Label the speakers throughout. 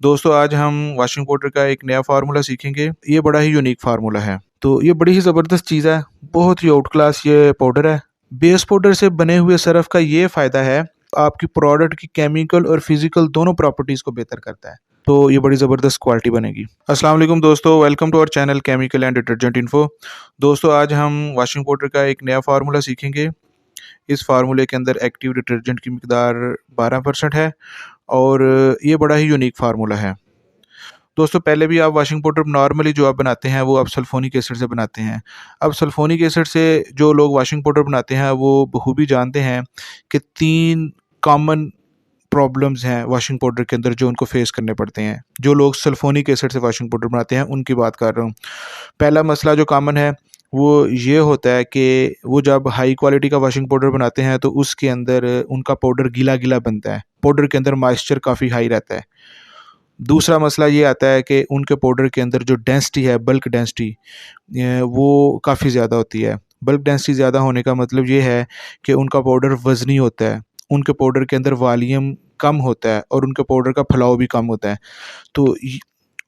Speaker 1: दोस्तों आज हम वॉशिंग पाउडर का एक नया फार्मूला सीखेंगे। ये बड़ा ही यूनिक फार्मूला है। तो ये बड़ी ही ज़बरदस्त चीज़ है। बहुत ही आउट क्लास ये पाउडर है। बेस पाउडर से बने हुए सरफ का ये फ़ायदा है, आपकी प्रोडक्ट की केमिकल और फिजिकल दोनों प्रॉपर्टीज़ को बेहतर करता है। तो ये बड़ी ज़बरदस्त क्वालिटी बनेगी। अस्सलाम वालेकुम दोस्तों, welcome to our channel chemical and detergent info. दोस्तों आज हम वॉशिंग पाउडर का एक नया फार्मूला सीखेंगे। इस फार्मूले के अंदर एक्टिव डिटर्जेंट की मिकदार 12% है और ये बड़ा ही यूनिक फार्मूला है। दोस्तों पहले भी आप वॉशिंग पाउडर नॉर्मली जो आप बनाते हैं वो आप सल्फोनिक एसिड से बनाते हैं। अब सल्फोनिक एसिड से जो लोग वॉशिंग पाउडर बनाते हैं वो बखूबी जानते हैं कि 3 कॉमन प्रॉब्लम्स हैं वॉशिंग पाउडर के अंदर जो उनको फेस करने पड़ते हैं। जो लोग सल्फोनिक एसिड से वॉशिंग पाउडर बनाते हैं उनकी बात कर रहा हूँ। पहला मसला जो कॉमन है वो ये होता है कि वो जब हाई क्वालिटी का वॉशिंग पाउडर बनाते हैं तो उसके अंदर उनका पाउडर गीला-गीला बनता है। पाउडर के अंदर मॉइस्चर काफ़ी हाई रहता है। दूसरा मसला ये आता है कि उनके पाउडर के अंदर जो डेंसिटी है, बल्क डेंसिटी वो काफ़ी ज़्यादा होती है। बल्क डेंसिटी ज़्यादा होने का मतलब ये है कि उनका पाउडर वज़नी होता है। उनके पाउडर के अंदर वॉल्यूम कम होता है और उनके पाउडर का फैलाव भी कम होता है। तो य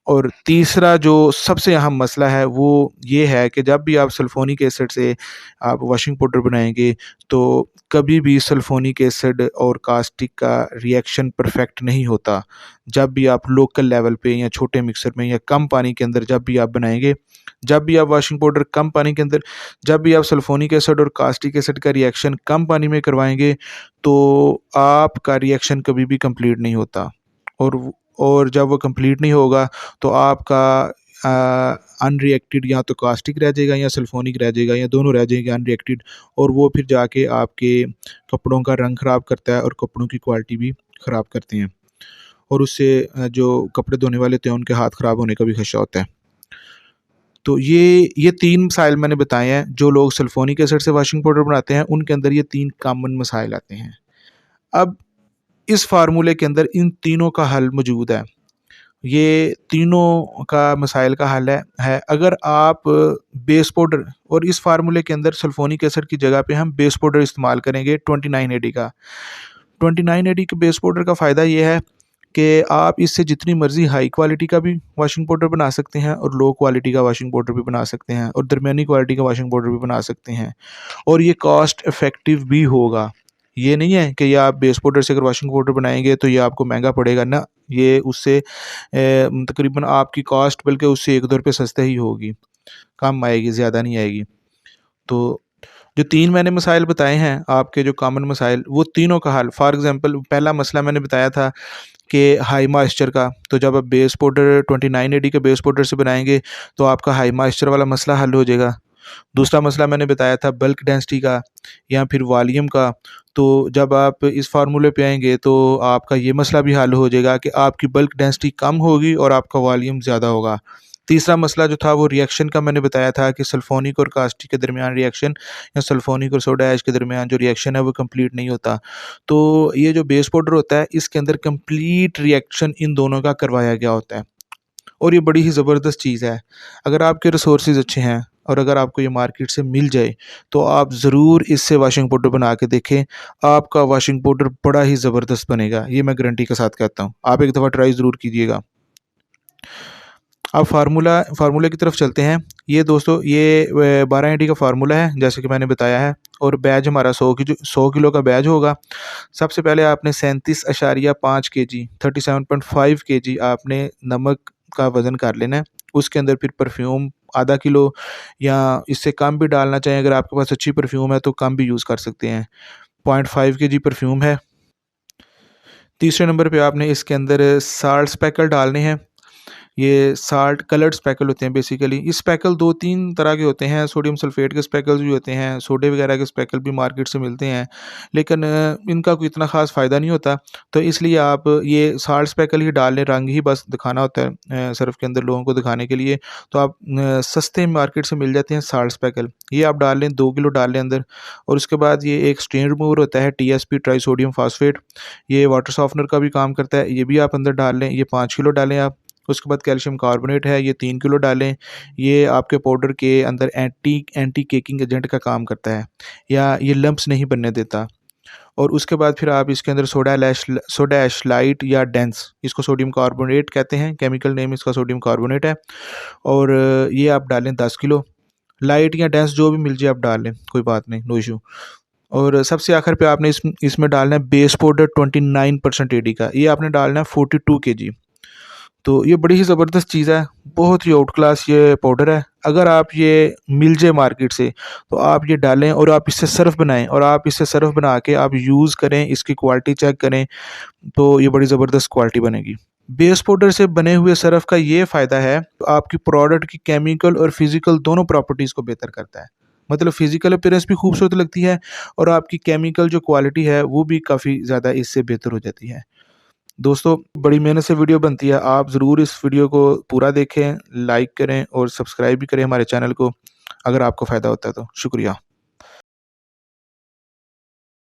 Speaker 1: और तीसरा जो सबसे अहम मसला है वो ये है कि जब भी आप सल्फोनिक एसिड से आप वॉशिंग पाउडर बनाएँगे तो कभी भी सल्फोनिक एसिड और कास्टिक का रिएक्शन परफेक्ट नहीं होता। जब भी आप लोकल लेवल पे या छोटे मिक्सर में या कम पानी के अंदर जब भी आप बनाएँगे, जब भी आप वॉशिंग पाउडर कम पानी के अंदर जब भी आप सल्फोनिक एसिड और कास्टिक एसिड का रिएक्शन कम पानी में करवाएँगे, तो आपका रिएक्शन कभी भी कंप्लीट नहीं होता। और जब वो कंप्लीट नहीं होगा तो आपका अनरिएक्टेड या तो कास्टिक रह जाएगा या सल्फोनिक रह जाएगा या दोनों रह जाएंगे अनरिएक्टेड, और वो फिर जाके आपके कपड़ों का रंग ख़राब करता है और कपड़ों की क्वालिटी भी ख़राब करते हैं। और उससे जो कपड़े धोने वाले होते हैं उनके हाथ ख़राब होने का भी खदशा होता है। तो ये 3 मसाइल मैंने बताए हैं, जो लोग सल्फोनिक एसिड से वॉशिंग पाउडर बनाते हैं उनके अंदर ये 3 कॉमन मसाइल आते हैं। अब इस फ़ार्मूले के अंदर इन तीनों का हल मौजूद है। ये तीनों का मसाइल का हल है। अगर आप बेस पाउडर, और इस फ़ार्मूले के अंदर सल्फोनिक एसिड की जगह पे हम बेस पाउडर इस्तेमाल करेंगे 29 एडी का। 29 एडी के बेस पाउडर का फ़ायदा ये है कि आप इससे जितनी मर्ज़ी हाई क्वालिटी का भी वॉशिंग पाउडर बना सकते हैं और लो क्वालिटी का वॉशिंग पाउडर भी बना सकते हैं और दरमियानी क्वालिटी का वॉशिंग पाउडर भी बना सकते हैं, और ये कॉस्ट इफ़ेक्टिव भी होगा। ये नहीं है कि ये आप बेस पाउडर से अगर वॉशिंग पाउडर बनाएँगे तो ये आपको महँगा पड़ेगा ना, ये उससे तकरीबन आपकी कॉस्ट बल्कि उससे 1-2 रुपए सस्ते ही होगी, कम आएगी, ज़्यादा नहीं आएगी। तो जो 3 मैंने मसाइल बताए हैं, आपके जो कॉमन मसाइल, वो तीनों का हल, फॉर एग्ज़ाम्पल पहला मसला मैंने बताया था कि हाई मॉइस्चर का, तो जब आप बेस पाउडर 29 एडी के बेस पाउडर से बनाएँगे तो आपका हाई मॉइस्चर वाला मसला हल हो जाएगा। दूसरा मसला मैंने बताया था बल्क डेंसिटी का या फिर वॉल्यूम का, तो जब आप इस फार्मूले पे आएँगे तो आपका ये मसला भी हल हो जाएगा कि आपकी बल्क डेंसिटी कम होगी और आपका वॉल्यूम ज़्यादा होगा। तीसरा मसला जो था वो रिएक्शन का मैंने बताया था कि सल्फोनिक और कास्टिक के दरमियान रिएक्शन या सल्फोनिक और सोडा ऐश के दरमियान जो रिएक्शन है वो कंप्लीट नहीं होता। तो ये जो बेस पाउडर होता है इसके अंदर कंप्लीट रिएक्शन इन दोनों का करवाया गया होता है, और ये बड़ी ही ज़बरदस्त चीज़ है। अगर आपके रिसोर्सेज़ अच्छे हैं और अगर आपको ये मार्केट से मिल जाए तो आप ज़रूर इससे वॉशिंग पाउडर बना के देखें। आपका वॉशिंग पाउडर बड़ा ही ज़बरदस्त बनेगा, ये मैं गारंटी के साथ कहता हूँ। आप एक दफ़ा ट्राई ज़रूर कीजिएगा। अब फार्मूले की तरफ चलते हैं। ये दोस्तों ये 12 एडी का फार्मूला है जैसे कि मैंने बताया है, और बैच हमारा 100 किलो का बैच होगा। सबसे पहले आपने 37.5 केजी 37.5 केजी आपने नमक का वज़न कर लेना है। उसके अंदर फिर परफ्यूम आधा किलो या इससे कम भी डालना चाहें, अगर आपके पास अच्छी परफ्यूम है तो कम भी यूज़ कर सकते हैं। 0.5 केजी परफ्यूम है। तीसरे नंबर पे आपने इसके अंदर साल्ट स्पेकल डालने हैं। ये साल्ट कलर्ड स्पेकल होते हैं बेसिकली। ये स्पेकल 2-3 तरह के होते हैं, सोडियम सल्फेट के स्पेकल्स भी होते हैं, सोडे वगैरह के स्पेकल भी मार्केट से मिलते हैं, लेकिन इनका कोई इतना ख़ास फ़ायदा नहीं होता। तो इसलिए आप ये साल्ट स्पेकल ही डाल लें, रंग ही बस दिखाना होता है सर्फ़ के अंदर लोगों को दिखाने के लिए। तो आप सस्ते मार्केट से मिल जाते हैं साल्ट स्पेकल, ये आप डाल लें, 2 किलो डाल लें अंदर। और उसके बाद ये एक स्टेन रिमूवर होता है टीएसपी ट्राइसोडियम फॉस्फेट, ये वाटर सॉफ्टनर का भी काम करता है, ये भी आप अंदर डाल लें, ये 5 किलो डालें आप। उसके बाद कैल्शियम कार्बोनेट है, ये 3 किलो डालें। ये आपके पाउडर के अंदर एंटी केकिंग एजेंट का काम करता है, या ये लम्प्स नहीं बनने देता। और उसके बाद फिर आप इसके अंदर सोडा ऐश लाइट या डेंस, इसको सोडियम कार्बोनेट कहते हैं, केमिकल नेम इसका सोडियम कार्बोनेट है। और ये आप डालें 10 किलो। लाइट या डेंस जो भी मिल जाए आप डाल लें, कोई बात नहीं, नो इशू। और सबसे आखिर पे आपने इसमें डालना है बेस पाउडर 29% एडी का, ये आपने डालना है 42 kg। तो ये बड़ी ही ज़बरदस्त चीज़ है, बहुत ही आउट क्लास ये पाउडर है। अगर आप ये मिल जाए मार्केट से तो आप ये डालें और आप इससे सर्फ़ बनाएं, और आप इससे सर्फ़ बना के आप यूज़ करें, इसकी क्वालिटी चेक करें, तो ये बड़ी ज़बरदस्त क्वालिटी बनेगी। बेस पाउडर से बने हुए सर्फ़ का ये फ़ायदा है, आपकी प्रोडक्ट की केमिकल और फिज़िकल दोनों प्रॉपर्टीज़ को बेहतर करता है। मतलब फिज़िकल अपीयरेंस भी खूबसूरत लगती है और आपकी केमिकल जो क्वालिटी है वो भी काफ़ी ज़्यादा इससे बेहतर हो जाती है। दोस्तों, बड़ी मेहनत से वीडियो बनती है, आप ज़रूर इस वीडियो को पूरा देखें, लाइक करें और सब्सक्राइब भी करें हमारे चैनल को, अगर आपको फ़ायदा होता है तो। शुक्रिया।